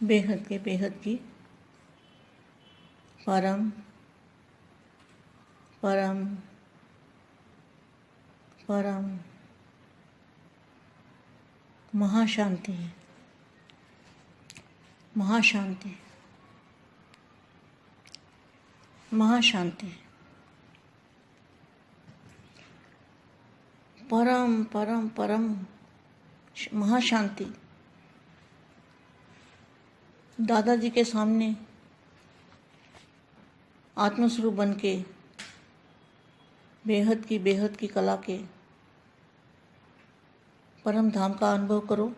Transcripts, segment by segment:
बेहद की परम परम परम महाशांति महाशांति महाशांति परम परम परम महाशांति। दादाजी के सामने आत्मस्वरूप बन के बेहद की कला के परम धाम का अनुभव करो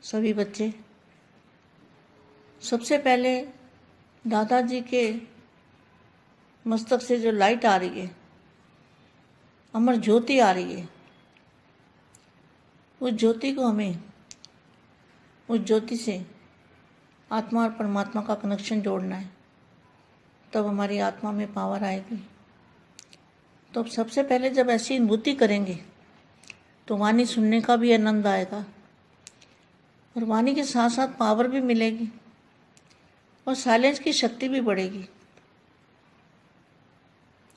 सभी बच्चे। सबसे पहले दादाजी के मस्तक से जो लाइट आ रही है, अमर ज्योति आ रही है, उस ज्योति को हमें उस ज्योति से आत्मा और परमात्मा का कनेक्शन जोड़ना है, तब हमारी आत्मा में पावर आएगी। तो अब सबसे पहले जब ऐसी अनुभूति करेंगे तो वाणी सुनने का भी आनंद आएगा और वाणी के साथ साथ पावर भी मिलेगी और साइलेंस की शक्ति भी बढ़ेगी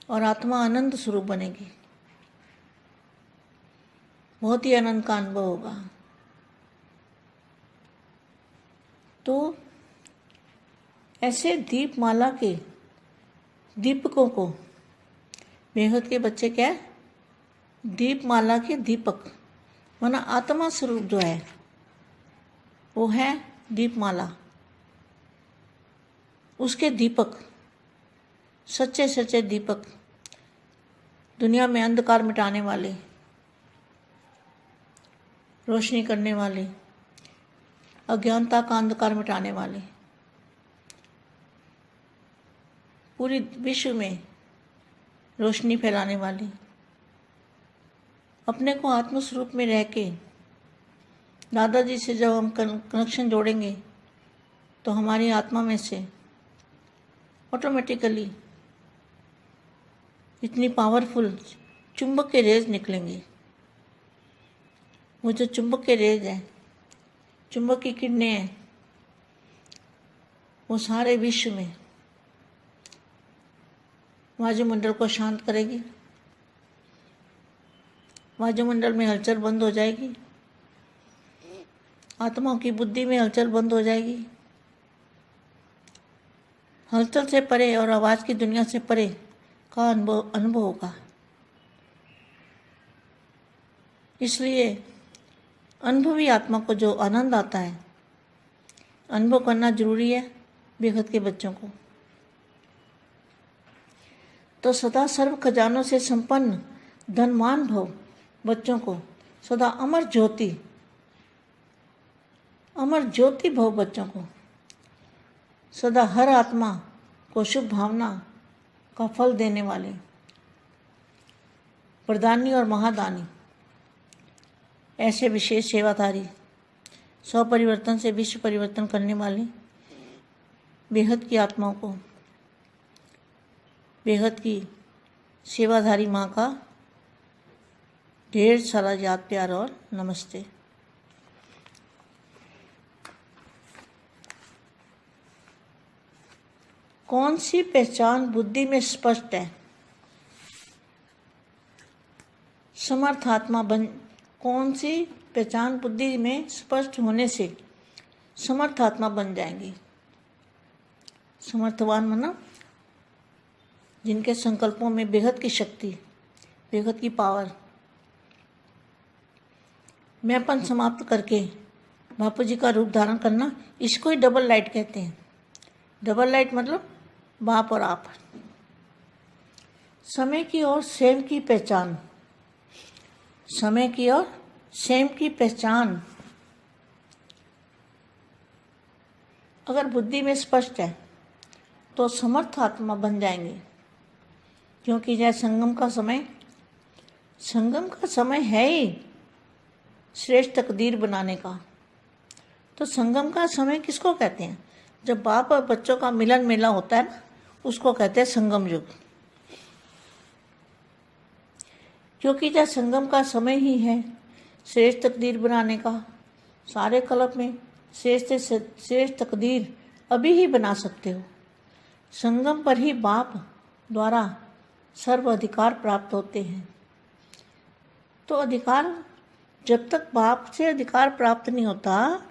और आत्मा आनंद स्वरूप बनेगी। बहुत ही आनंद का अनुभव होगा। तो ऐसे दीपमाला के दीपकों को बेहद के बच्चे क्या है, दीपमाला के दीपक माना आत्मा स्वरूप जो है वो है दीपमाला, उसके दीपक सच्चे सच्चे दीपक, दुनिया में अंधकार मिटाने वाले, रोशनी करने वाले, अज्ञानता का अंधकार मिटाने वाले, पूरी विश्व में रोशनी फैलाने वाली, अपने को आत्मस्वरूप में रह के दादाजी से जब हम कनेक्शन जोड़ेंगे तो हमारी आत्मा में से ऑटोमेटिकली इतनी पावरफुल चुंबक के रेज निकलेंगे। वो जो चुंबक के रेज हैं, चुंबक की किरणें हैं, वो सारे विश्व में वायुमंडल को शांत करेगी। वायुमंडल में हलचल बंद हो जाएगी, आत्माओं की बुद्धि में हलचल बंद हो जाएगी। हलचल से परे और आवाज़ की दुनिया से परे का अनुभव होगा। इसलिए अनुभवी आत्मा को जो आनंद आता है, अनुभव करना जरूरी है बेहद के बच्चों को। तो सदा सर्व खजानों से संपन्न धनवान भव बच्चों को सदा अमर ज्योति भव बच्चों को सदा हर आत्मा को शुभ भावना का फल देने वाले प्रदानी और महादानी ऐसे विशेष सेवाधारी, स्व परिवर्तन से विश्व परिवर्तन करने वाले बेहद की आत्माओं को बेहद की सेवाधारी माँ का ढेर सारा याद प्यार और नमस्ते। कौन सी पहचान बुद्धि में स्पष्ट है? समर्थ आत्मा बन कौन सी पहचान बुद्धि में स्पष्ट होने से समर्थ आत्मा बन जाएंगी? समर्थवान माना जिनके संकल्पों में बेहद की शक्ति, बेहद की पावर, मैंपन समाप्त करके बापू जी का रूप धारण करना, इसको ही डबल लाइट कहते हैं। डबल लाइट मतलब बाप और आप। समय की और सेम की पहचान, समय की और सेम की पहचान अगर बुद्धि में स्पष्ट है तो समर्थ आत्मा बन जाएंगे। क्योंकि यह संगम का समय है ही श्रेष्ठ तकदीर बनाने का। तो संगम का समय किसको कहते हैं? जब बाप और बच्चों का मिलन मेला होता है ना, उसको कहते हैं संगम युग। क्योंकि यह संगम का समय ही है श्रेष्ठ तकदीर बनाने का। सारे कल्प में श्रेष्ठ से श्रेष्ठ तकदीर अभी ही बना सकते हो। संगम पर ही बाप द्वारा सर्व अधिकार प्राप्त होते हैं। तो अधिकार, जब तक बाप से अधिकार प्राप्त नहीं होता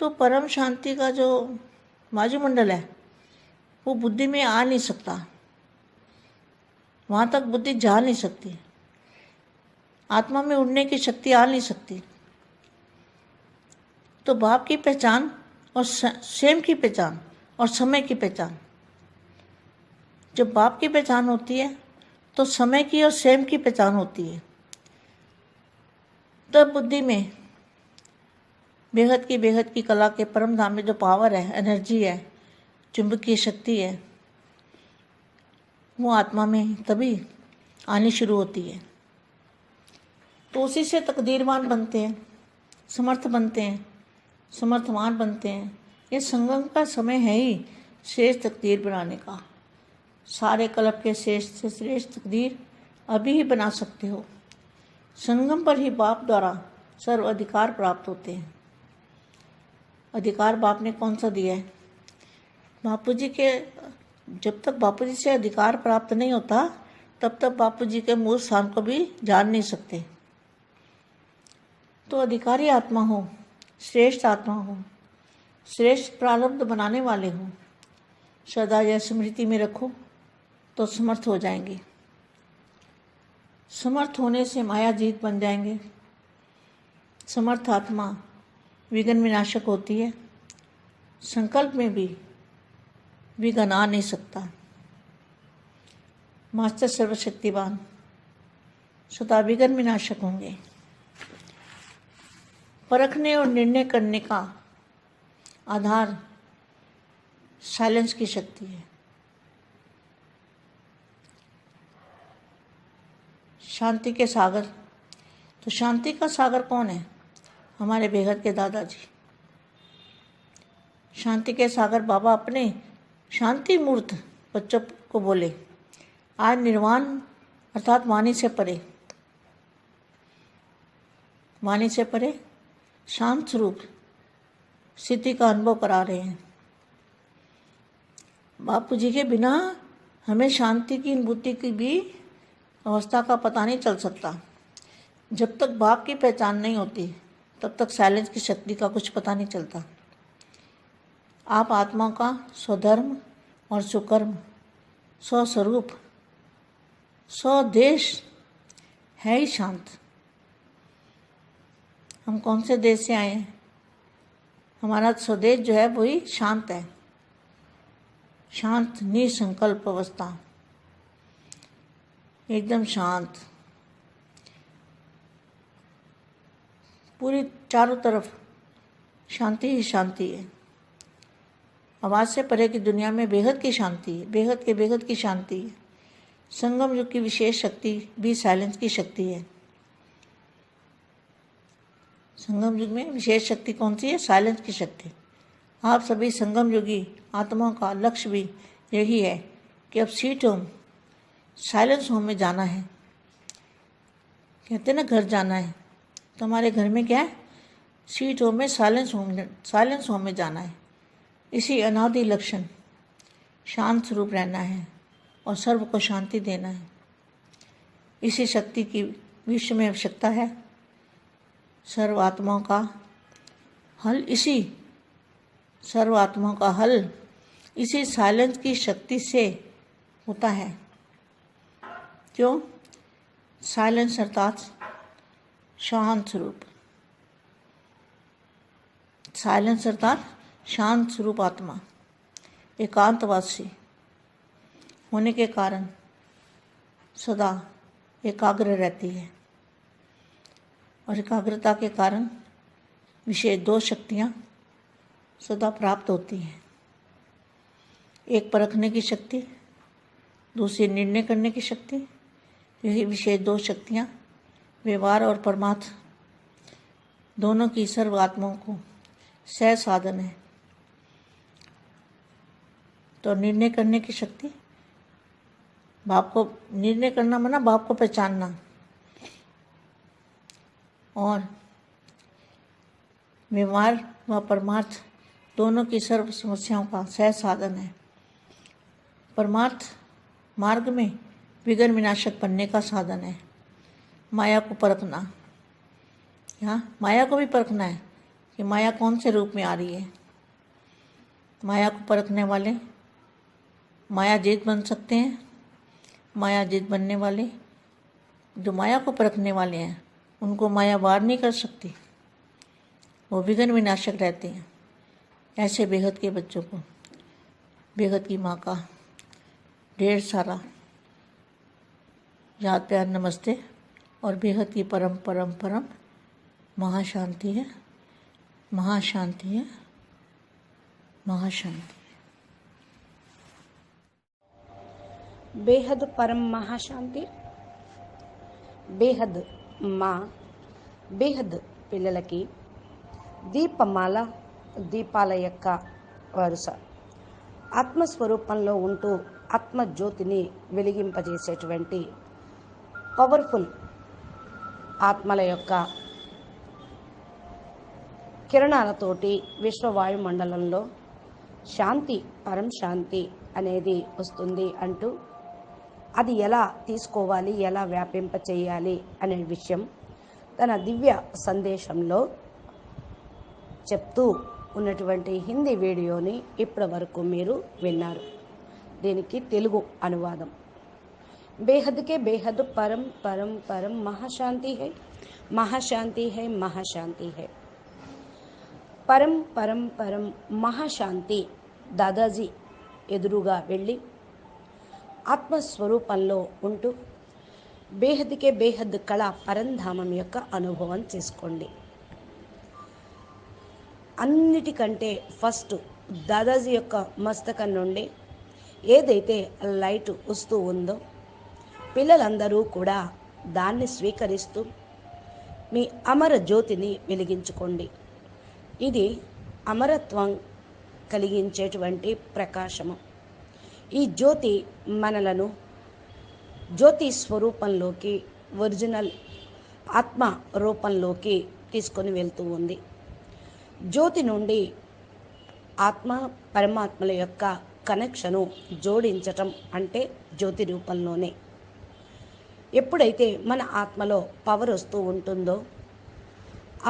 तो परम शांति का जो वायुमंडल है वो बुद्धि में आ नहीं सकता, वहाँ तक बुद्धि जा नहीं सकती, आत्मा में उड़ने की शक्ति आ नहीं सकती। तो बाप की पहचान और स्वयं की पहचान और समय की पहचान, जब बाप की पहचान होती है तो समय की और स्वयं की पहचान होती है। तब बुद्धि में बेहद की कला के परम धाम में जो पावर है, एनर्जी है, चुंबकीय शक्ति है, वो आत्मा में तभी आनी शुरू होती है। तो उसी से तकदीरवान बनते हैं, समर्थ बनते हैं, समर्थवान बनते हैं। ये संगम का समय है ही श्रेष्ठ तकदीर बनाने का। सारे कल्प के श्रेष्ठ से श्रेष्ठ तकदीर अभी ही बना सकते हो। संगम पर ही बाप द्वारा सर्व अधिकार प्राप्त होते हैं। अधिकार बाप ने कौन सा दिया है? बापू जी के, जब तक बापू जी से अधिकार प्राप्त नहीं होता तब तक बापू जी के मूल स्थान को भी जान नहीं सकते। तो अधिकारी आत्मा हो, श्रेष्ठ आत्मा हो, श्रेष्ठ प्रारब्ध बनाने वाले हो, सदा यह स्मृति में रखो तो समर्थ हो जाएंगे। समर्थ होने से माया जीत बन जाएंगे। समर्थ आत्मा विघ्न विनाशक होती है। संकल्प में भी विघ्न आ नहीं सकता। मास्टर सर्वशक्तिवान सदा विघ्न विनाशक होंगे। परखने और निर्णय करने का आधार साइलेंस की शक्ति है। शांति के सागर, तो शांति का सागर कौन है? हमारे बेहद के दादाजी। शांति के सागर बाबा अपने शांति मूर्त बच्चों को बोले, आज निर्वाण अर्थात वाणी से परे, वाणी से परे शांत स्वरूप स्थिति का अनुभव करा रहे हैं। बापू जी के बिना हमें शांति की अनुभूति की भी अवस्था का पता नहीं चल सकता। जब तक बाप की पहचान नहीं होती तब तक साइलेंस की शक्ति का कुछ पता नहीं चलता। आप आत्मा का स्वधर्म और सुकर्म, स्वस्वरूप, स्वदेश है ही शांत। हम कौन से देश से आए हैं? हमारा स्वदेश जो है वही शांत है। शांत निसंकल्प अवस्था, एकदम शांत, पूरी चारों तरफ शांति ही शांति है। आवाज़ से परे की दुनिया में बेहद की शांति है, बेहद की शांति है। संगम युग की विशेष शक्ति भी साइलेंस की शक्ति है। संगम युग में विशेष शक्ति कौन सी है? साइलेंस की शक्ति। आप सभी संगम युगी आत्माओं का लक्ष्य भी यही है कि अब सीट होम, साइलेंस होम में जाना है। कहते हैं ना घर जाना है, तो हमारे घर में क्या है? सीट होम में साइलेंस होम में जाना है। इसी अनादि लक्षण शांत स्वरूप रहना है और सर्व को शांति देना है। इसी शक्ति की विश्व में आवश्यकता है। सर्व आत्माओं का हल इसी साइलेंस की शक्ति से होता है। क्यों? साइलेंस अर्थात शांत स्वरूप, साइलेंस अर्थात शांत स्वरूप आत्मा एकांतवासी होने के कारण सदा एकाग्र रहती है और एकाग्रता के कारण विशेष दो शक्तियाँ सदा प्राप्त होती हैं। एक परखने की शक्ति, दूसरी निर्णय करने की शक्ति। यही विशेष दो शक्तियाँ व्यवहार और परमार्थ दोनों की सर्व आत्माओं को सह साधन है। तो निर्णय करने की शक्ति, बाप को निर्णय करना माना बाप को पहचानना, और व्यवहार वह परमार्थ दोनों की सर्व समस्याओं का सहज साधन है। परमार्थ मार्ग में विघ्न विनाशक बनने का साधन है। माया को परखना, यहाँ माया को भी परखना है कि माया कौन से रूप में आ रही है। माया को परखने वाले माया जीत बन सकते हैं। माया जीत बनने वाले, जो माया को परखने वाले हैं, उनको माया वार नहीं कर सकती, वो विघ्न विनाशक रहते हैं। ऐसे बेहद के बच्चों को बेहद की माँ का ढेर सारा याद प्यार नमस्ते और बेहद की परम परम परम महाशांति है, महाशांति है, महाशांति। बेहद परम महाशांति, బేహద్ మా బేహద్ పిల్లలకి దీపమాల, దీపాల యొక్క వరుస. ఆత్మస్వరూపంలో ఉంటూ ఆత్మజ్యోతిని వెలిగింపజేసేటువంటి పవర్ఫుల్ ఆత్మల యొక్క కిరణాలతోటి విశ్వవాయుమండలంలో శాంతి, పరం శాంతి అనేది వస్తుంది అంటూ అది ఎలా తీసుకోవాలి, ఎలా వ్యాపింప చేయాలి అనే విషయం తన దివ్య సందేశంలో చెప్తూ ఉన్నటువంటి హిందీ వీడియోని ఇప్పటి వరకు మీరు విన్నారు. దీనికి తెలుగు అనువాదం. బేహద్కే బేహద్ పరం పరం పరం మహాశాంతి హై, మహాశాంతి హై, మహాశాంతి హై. పరం పరం పరం మహాశాంతి దాదాజీ ఎదురుగా వెళ్ళి ఆత్మస్వరూపంలో ఉంటూ బేహద్కే బేహద్ కళ పరంధామం యొక్క అనుభవం చేసుకోండి. అన్నిటికంటే ఫస్ట్ దాదాజీ యొక్క మస్తకం నుండి ఏదైతే లైట్ వస్తూ ఉందో పిల్లలందరూ కూడా దాన్ని స్వీకరిస్తూ మీ అమర జ్యోతిని వెలిగించుకోండి. ఇది అమరత్వం కలిగించేటువంటి ప్రకాశము. ఈ జ్యోతి మనలను జ్యోతి స్వరూపంలోకి, ఒరిజినల్ ఆత్మ రూపంలోకి తీసుకొని వెళ్తూ ఉంది. జ్యోతి నుండి ఆత్మ పరమాత్మల యొక్క కనెక్షను జోడించటం అంటే జ్యోతి రూపంలోనే. ఎప్పుడైతే మన ఆత్మలో పవర్ వస్తూ ఉంటుందో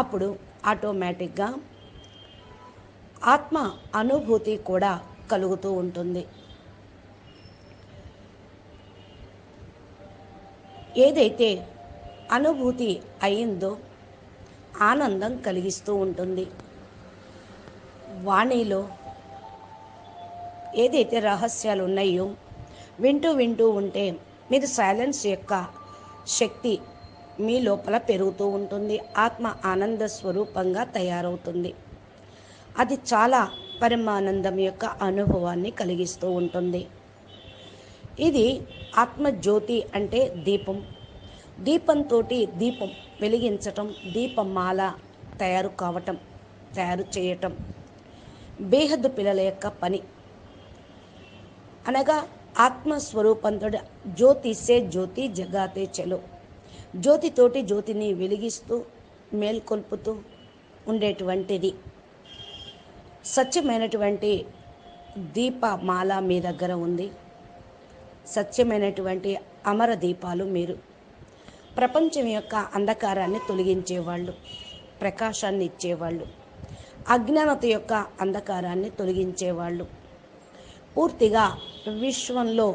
అప్పుడు ఆటోమేటిక్గా ఆత్మ అనుభూతి కూడా కలుగుతూ ఉంటుంది. ఏదైతే అనుభూతి అయిందో ఆనందం కలిగిస్తూ ఉంటుంది. వాణిలో ఏదైతే రహస్యాలు ఉన్నాయో వింటూ వింటూ ఉంటే మీరు సైలెన్స్ యొక్క శక్తి మీ లోపల పెరుగుతూ ఉంటుంది. ఆత్మ ఆనంద స్వరూపంగా తయారవుతుంది. అది చాలా పరమానందం యొక్క అనుభవాన్ని కలిగిస్తూ ఉంటుంది. ఇది ఆత్మజ్యోతి అంటే దీపం. దీపంతో దీపం వెలిగించటం, దీపమాల తయారు చేయటం బేహద్దు పిల్లల యొక్క పని. అనగా ఆత్మస్వరూపంతో జ్యోతిసే జ్యోతి జగాతే చలో, జ్యోతితోటి జ్యోతిని వెలిగిస్తూ మేల్కొల్పుతూ ఉండేటువంటిది. సత్యమైనటువంటి దీపమాల మీ దగ్గర ఉంది. సత్యమైనటువంటి అమర దీపాలు మీరు. ప్రపంచం యొక్క అంధకారాన్ని తొలగించేవాళ్ళు, ప్రకాశాన్ని ఇచ్చేవాళ్ళు, అజ్ఞానత యొక్క అంధకారాన్ని తొలగించేవాళ్ళు, పూర్తిగా విశ్వంలో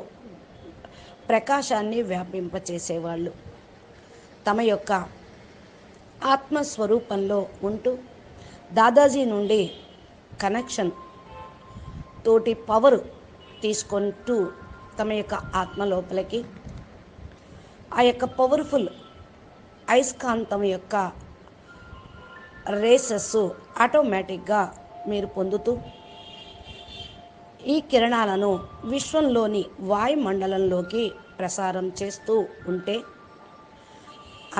ప్రకాశాన్ని వ్యాపింపచేసేవాళ్ళు. తమ యొక్క ఆత్మస్వరూపంలో ఉంటూ దాదాజీ నుండి కనెక్షన్ తోటి పవర్ తీసుకుంటూ తమ యొక్క ఆత్మ లోపలికి ఆ యొక్క పవర్ఫుల్ అయస్కాంతం యొక్క రేసెస్ ఆటోమేటిక్గా మీరు పొందుతూ ఈ కిరణాలను విశ్వంలోని వాయుమండలంలోకి ప్రసారం చేస్తూ ఉంటే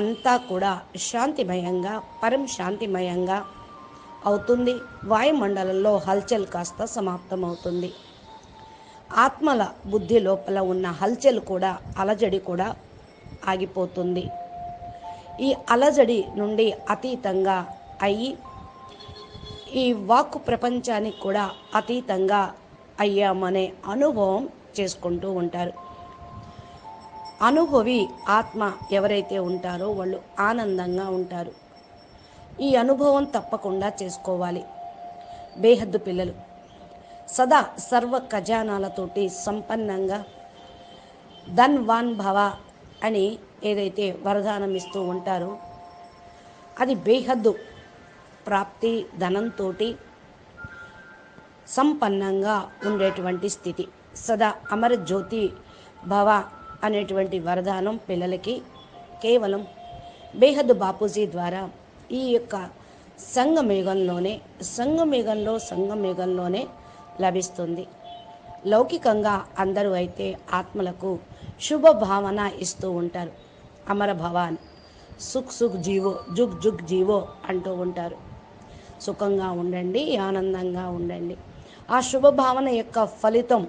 అంతా కూడా శాంతిమయంగా, పరం శాంతిమయంగా అవుతుంది. వాయుమండలంలో హల్చల్ కాస్త సమాప్తమవుతుంది. ఆత్మల బుద్ధి లోపల ఉన్న హల్చల్ కూడా, అలజడి కూడా ఆగిపోతుంది. ఈ అలజడి నుండి అతీతంగా అయ్యి ఈ వాక్కు ప్రపంచానికి కూడా అతీతంగా అయ్యామనే అనుభవం చేసుకుంటూ ఉంటారు. అనుభవి ఆత్మ ఎవరైతే ఉంటారో వాళ్ళు ఆనందంగా ఉంటారు. ఈ అనుభవం తప్పకుండా చేసుకోవాలి. బేహద్దు పిల్లలు సదా సర్వ ఖజానాలతోటి సంపన్నంగా ధన్వాన్ భవ అని ఏదైతే వరదానం ఇస్తూ ఉంటారో అది బేహద్దు ప్రాప్తి, ధనంతో సంపన్నంగా ఉండేటువంటి స్థితి. సదా అమర జ్యోతి భవ అనేటువంటి వరదానం పిల్లలకి కేవలం బేహద్దు బాపూజీ ద్వారా ఈ యొక్క సంగమయుగంలోనే లభిస్తుంది. లౌకికంగా అందరూ అయితే ఆత్మలకు శుభ భావన ఇస్తూ ఉంటారు. అమర భవాన్, సుఖ్ సుఖ్ జీవో, జుగ్ జుగ్ జీవో అంటూ ఉంటారు. సుఖంగా ఉండండి, ఆనందంగా ఉండండి. ఆ శుభభావన యొక్క ఫలితం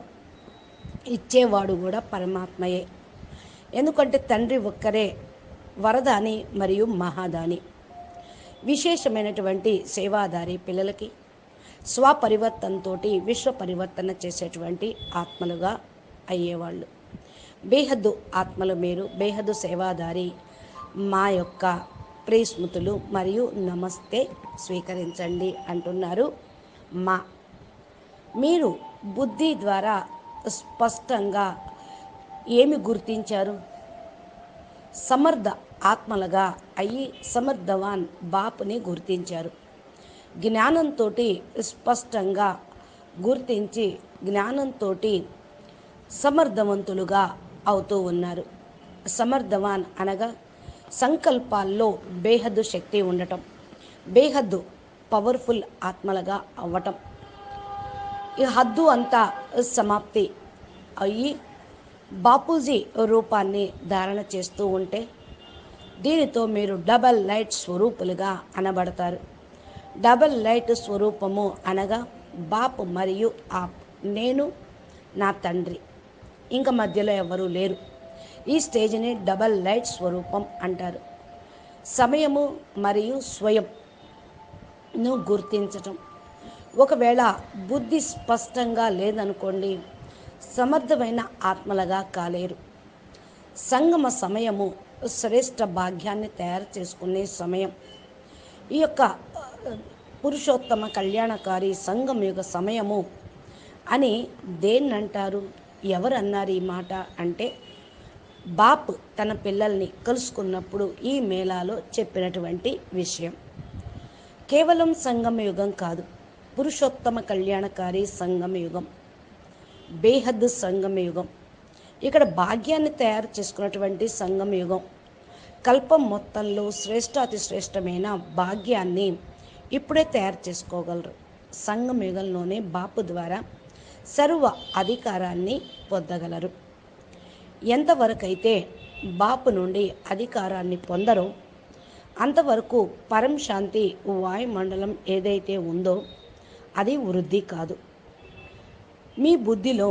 ఇచ్చేవాడు కూడా పరమాత్మయే. ఎందుకంటే తండ్రి ఒక్కరే వరదాని మరియు మహాదాని. విశేషమైనటువంటి సేవాదారి పిల్లలకి స్వపరివర్తనతో విశ్వ పరివర్తన చేసేటువంటి ఆత్మలుగా అయ్యేవాళ్ళు. బేహద్దు ఆత్మలు మీరు, బేహద్దు సేవాదారి మా యొక్క ప్రియస్మృతులు మరియు నమస్తే స్వీకరించండి అంటున్నారు. మీరు బుద్ధి ద్వారా స్పష్టంగా ఏమి గుర్తించారు? సమర్థ ఆత్మలుగా అయ్యి సమర్థవాన్ బాపుని గుర్తించారు. జ్ఞానంతో స్పష్టంగా గుర్తించి జ్ఞానంతో సమర్థవంతులుగా అవుతూ ఉన్నారు. సమర్థవాన్ అనగా సంకల్పాల్లో బేహద్దు శక్తి ఉండటం, బేహద్దు పవర్ఫుల్ ఆత్మలుగా అవ్వటం. ఈ హద్దు అంతా సమాప్తి అయ్యి బాపూజీ రూపాన్ని ధారణ చేస్తూ ఉంటే దీనితో మీరు డబల్ లైట్ స్వరూపులుగా అనబడతారు. డబల్ లైట్ స్వరూపము అనగా బాపు మరియు ఆప్, నేను నా తండ్రి, ఇంకా మధ్యలో ఎవరూ లేరు. ఈ స్టేజ్ని డబల్ లైట్ స్వరూపం అంటారు. సమయము మరియు స్వయంను గుర్తించటం. ఒకవేళ బుద్ధి స్పష్టంగా లేదనుకోండి, సమర్థమైన ఆత్మలుగా కాలేరు. సంగమ సమయము శ్రేష్ఠ భాగ్యాన్ని తయారు చేసుకునే సమయం. ఈ యొక్క పురుషోత్తమ కళ్యాణకారి సంగమయుగ సమయము అని దేన్నంటారు? ఎవరన్నారు ఈ మాట అంటే బాప్ తన పిల్లల్ని కలుసుకున్నప్పుడు ఈ మేళాలో చెప్పినటువంటి విషయం. కేవలం సంగమయుగం కాదు, పురుషోత్తమ కళ్యాణకారి సంగమయుగం, బేహద్దు సంగమయుగం. ఇక్కడ భాగ్యాన్ని తయారు చేసుకున్నటువంటి సంగమయుగం. కల్పం మొత్తంలో శ్రేష్టాతి శ్రేష్టమైన భాగ్యాన్ని ఇప్పుడే తయారు చేసుకోగలరు. సంగమయుగంలోనే బాపు ద్వారా సర్వ అధికారాన్ని పొందగలరు. ఎంతవరకైతే బాపు నుండి అధికారాన్ని పొందరో అంతవరకు పరం శాంతి వాయుమండలం ఏదైతే ఉందో అది వృద్ధి కాదు. మీ బుద్ధిలో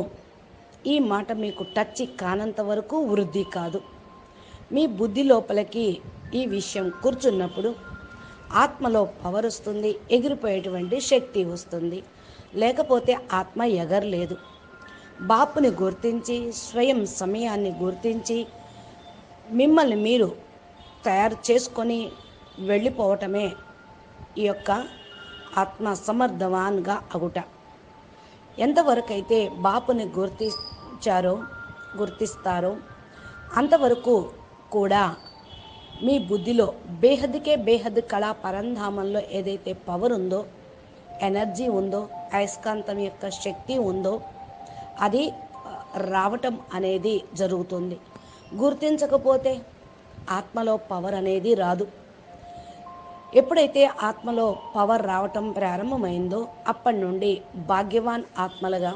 ఈ మాట మీకు టచ్ కానంత వరకు వృద్ధి కాదు. మీ బుద్ధి లోపలికి ఈ విషయం కూర్చున్నప్పుడు ఆత్మలో పవర్ వస్తుంది, ఎగిరిపోయేటువంటి శక్తి వస్తుంది. లేకపోతే ఆత్మ ఎగరలేదు. బాపుని గుర్తించి స్వయం సమయాన్ని గుర్తించి మిమ్మల్ని మీరు తయారు చేసుకొని వెళ్ళిపోవటమే ఈ యొక్క ఆత్మ సమర్థవాన్గా అగుట. ఎంతవరకైతే బాపుని గుర్తిస్తారో అంతవరకు కూడా మీ బుద్ధిలో బేహద్దుకే బేహద్ కళా పరంధామంలో ఏదైతే పవర్ ఉందో, ఎనర్జీ ఉందో, అయస్కాంతం యొక్క శక్తి ఉందో అది రావటం అనేది జరుగుతుంది. గుర్తించకపోతే ఆత్మలో పవర్ అనేది రాదు. ఎప్పుడైతే ఆత్మలో పవర్ రావటం ప్రారంభమైందో అప్పటి నుండి భాగ్యవాన్ ఆత్మలుగా,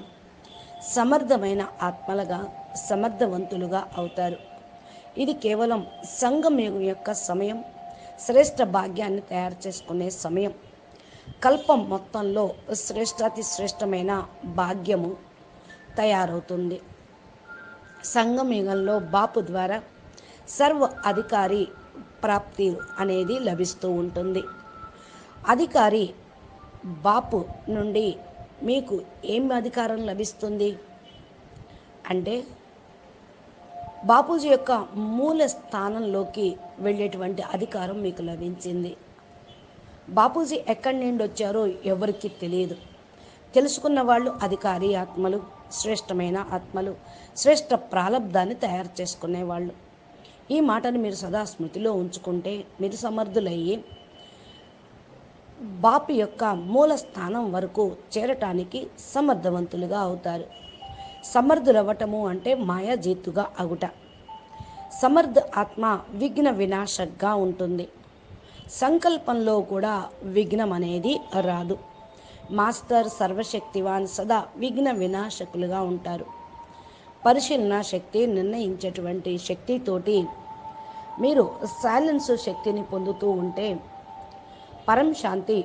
సమర్థమైన ఆత్మలుగా, సమర్థవంతులుగా అవుతారు. ఇది కేవలం సంగమయుగం యొక్క సమయం, శ్రేష్ఠ భాగ్యాన్ని తయారు చేసుకునే సమయం. కల్పం మొత్తంలో శ్రేష్టాతి శ్రేష్టమైన భాగ్యము తయారవుతుంది. సంగమయుగంలో బాపు ద్వారా సర్వ అధికారి ప్రాప్తి అనేది లభిస్తూ ఉంటుంది. అధికారి బాపు నుండి మీకు ఏం అధికారం లభిస్తుంది అంటే బాపూజీ యొక్క మూల స్థానంలోకి వెళ్ళేటువంటి అధికారం మీకు లభించింది. బాపూజీ ఎక్కడి నుండి వచ్చారో ఎవరికి తెలియదు. తెలుసుకున్న వాళ్ళు అధికారి ఆత్మలు, శ్రేష్టమైన ఆత్మలు, శ్రేష్ట ప్రాలబ్ధాన్ని తయారు చేసుకునేవాళ్ళు. ఈ మాటను మీరు సదా స్మృతిలో ఉంచుకుంటే మీరు సమర్థులయ్యి బాపు యొక్క మూల స్థానం వరకు చేరటానికి సమర్థవంతులుగా అవుతారు. సమర్థులవ్వటము అంటే మాయాజీతుగా అగుట. సమర్థ ఆత్మ విఘ్న వినాశకగా ఉంటుంది. సంకల్పంలో కూడా విఘ్నం అనేది రాదు. మాస్టర్ సర్వశక్తివాన్ సదా విఘ్న వినాశకులుగా ఉంటారు. పరిశీలన శక్తి నిర్ణయించేటువంటి శక్తితోటి మీరు సైలెన్స్ శక్తిని పొందుతూ ఉంటే పరం శాంతి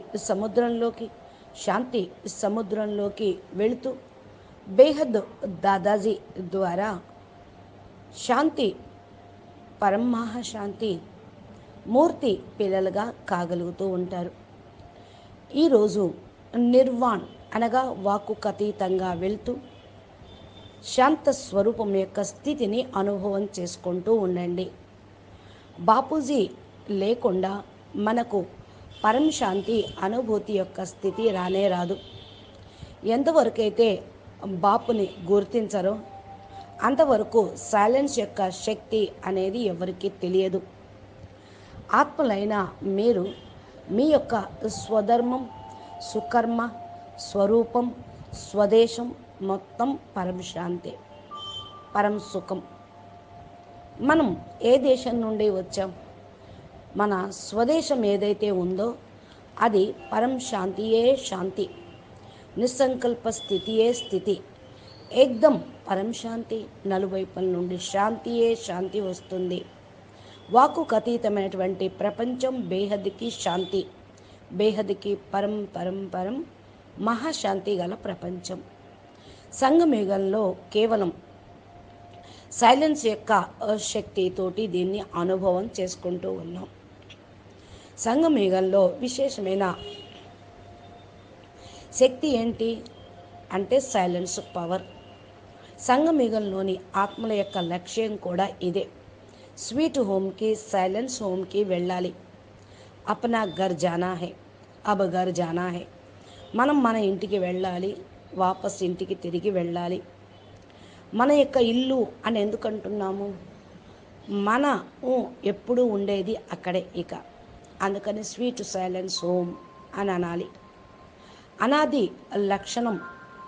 సముద్రంలోకి వెళుతూ బేహద్ దాదాజీ ద్వారా శాంతి పరమహాశాంతి మూర్తి పిల్లలుగా కాగలుగుతూ ఉంటారు. ఈరోజు నిర్వాణ్ అనగా వాక్కుకు అతీతంగా వెళ్తూ శాంత స్వరూపం యొక్క స్థితిని అనుభవం చేసుకుంటూ ఉండండి. బాపూజీ లేకుండా మనకు పరం శాంతి అనుభూతి యొక్క స్థితి రానే రాదు. ఎంతవరకైతే బాపుని గుర్తించరో అంతవరకు సైలెన్స్ యొక్క శక్తి అనేది ఎవరికీ తెలియదు. ఆత్మలైన మీరు మీ యొక్క స్వధర్మం, సుకర్మ, స్వరూపం, స్వదేశం మొత్తం పరం శాంతి, పరం సుఖం. మనం ఏ దేశం నుండి వచ్చాం? మన స్వదేశం ఏదైతే ఉందో అది పరం శాంతియే శాంతి, నిస్సంకల్ప స్థితియే స్థితి, ఏకదం పరం శాంతి. నలువైపుల నుండి శాంతియే శాంతి వస్తుంది. వాక్కుకు అతీతమైనటువంటి ప్రపంచం బేహద్కి శాంతి, బేహద్కి పరం పరం పరం మహాశాంతి గల ప్రపంచం. సంగమయుగంలో కేవలం సైలెన్స్ యొక్క శక్తితోటి దీన్ని అనుభవం చేసుకుంటూ ఉన్నాం. సంగమయుగంలో విశేషమైన శక్తి ఏంటి అంటే సైలెన్స్ పవర్. సంగమయుగంలోని ఆత్మల యొక్క లక్ష్యం కూడా ఇదే. స్వీట్ హోమ్కి, సైలెన్స్ హోమ్కి వెళ్ళాలి. అప్నా ఘర్ జానా హై, అబ్ ఘర్ జానా హై. మనం మన ఇంటికి వెళ్ళాలి, వాపస్ ఇంటికి తిరిగి వెళ్ళాలి. మన యొక్క ఇల్లు అని ఎందుకు అంటున్నాము? మన ఎప్పుడు ఉండేది అక్కడే. ఇక అందుకని స్వీట్ సైలెన్స్ హోమ్ అని అనాలి. అనాది లక్షణం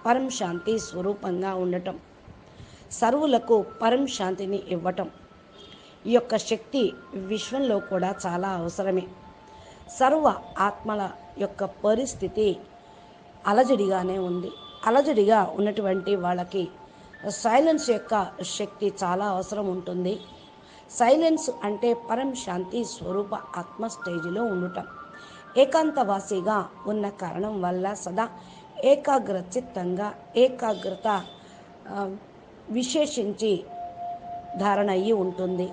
పరం శాంతి స్వరూపంగా ఉండటం, సర్వులకు పరం శాంతిని ఇవ్వటం. ఈ యొక్క శక్తి విశ్వంలో కూడా చాలా అవసరమే. సర్వ ఆత్మల యొక్క పరిస్థితి అలజడిగానే ఉంది. అలజడిగా ఉన్నటువంటి వాళ్ళకి సైలెన్స్ యొక్క శక్తి చాలా అవసరం ఉంటుంది. సైలెన్స్ అంటే పరం శాంతి స్వరూప ఆత్మ స్టేజిలో ఉండటం. ఏకాంతవాసిగా ఉన్న కారణం వల్ల సదా ఏకాగ్ర చిత్తంగా, ఏకాగ్రత విశేషించి ధారణ అయ్యి ఉంటుంది.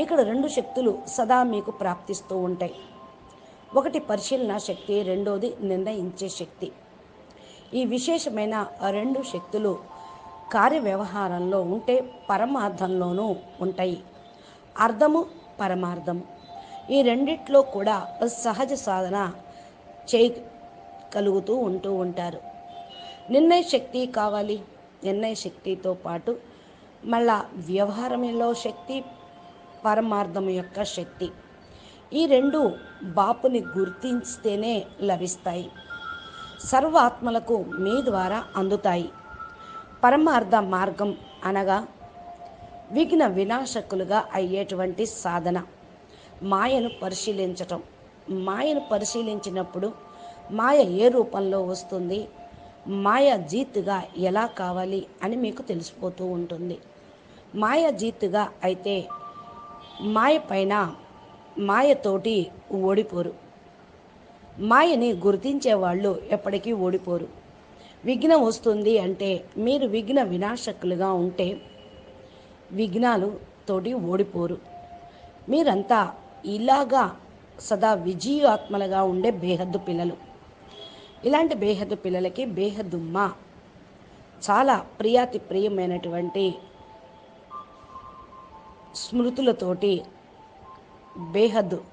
ఇక్కడ రెండు శక్తులు సదా మీకు ప్రాప్తిస్తూ ఉంటాయి. ఒకటి పరిశీలన శక్తి, రెండోది నిర్ణయించే శక్తి. ఈ విశేషమైన రెండు శక్తులు కార్య వ్యవహారంలో ఉంటే పరమార్థంలోనూ ఉంటాయి. అర్థము, పరమార్థము ఈ రెండిట్లో కూడా సహజ సాధన చేయగలుగుతూ ఉంటూ ఉంటారు. నిర్ణయ శక్తి కావాలి. నిర్ణయ శక్తితో పాటు మళ్ళా వ్యవహారంలో శక్తి, పరమార్థం యొక్క శక్తి, ఈ రెండు బాపుని గుర్తిస్తేనే లభిస్తాయి. సర్వ ఆత్మలకు మీ ద్వారా అందుతాయి. పరమార్థ మార్గం అనగా విఘ్న వినాశకులుగా అయ్యేటువంటి సాధన, మాయను పరిశీలించటం. మాయను పరిశీలించినప్పుడు మాయ ఏ రూపంలో వస్తుంది, మాయ జీతుగా ఎలా కావాలి అని మీకు తెలిసిపోతూ ఉంటుంది. మాయ జీతుగా అయితే మాయ పైన మాయతోటి ఓడిపోరు. మాయని గుర్తించే వాళ్ళు ఎప్పటికీ ఓడిపోరు. విఘ్నం వస్తుంది అంటే మీరు విఘ్న వినాశకులుగా ఉంటే విఘ్నాలు తోటి ఓడిపోరు. మీరంతా ఇలాగా సదా విజయాత్మలుగా ఉండే బేహద్దు పిల్లలు. ఇలాంటి బేహద్దు పిల్లలకి బేహద్దు మా చాలా ప్రియాతి ప్రియమైనటువంటి స్మృతులతోటి బేహద్దు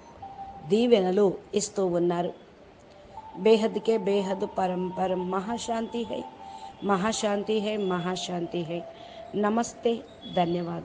దీవెనలు ఇస్తూ ఉన్నారు. బేహద్కే బేహద్ పరం పరం మహాశాంతి హై, మహాశాంతి హై, మహాశాంతి హై. నమస్తే, ధన్యవాదాలు.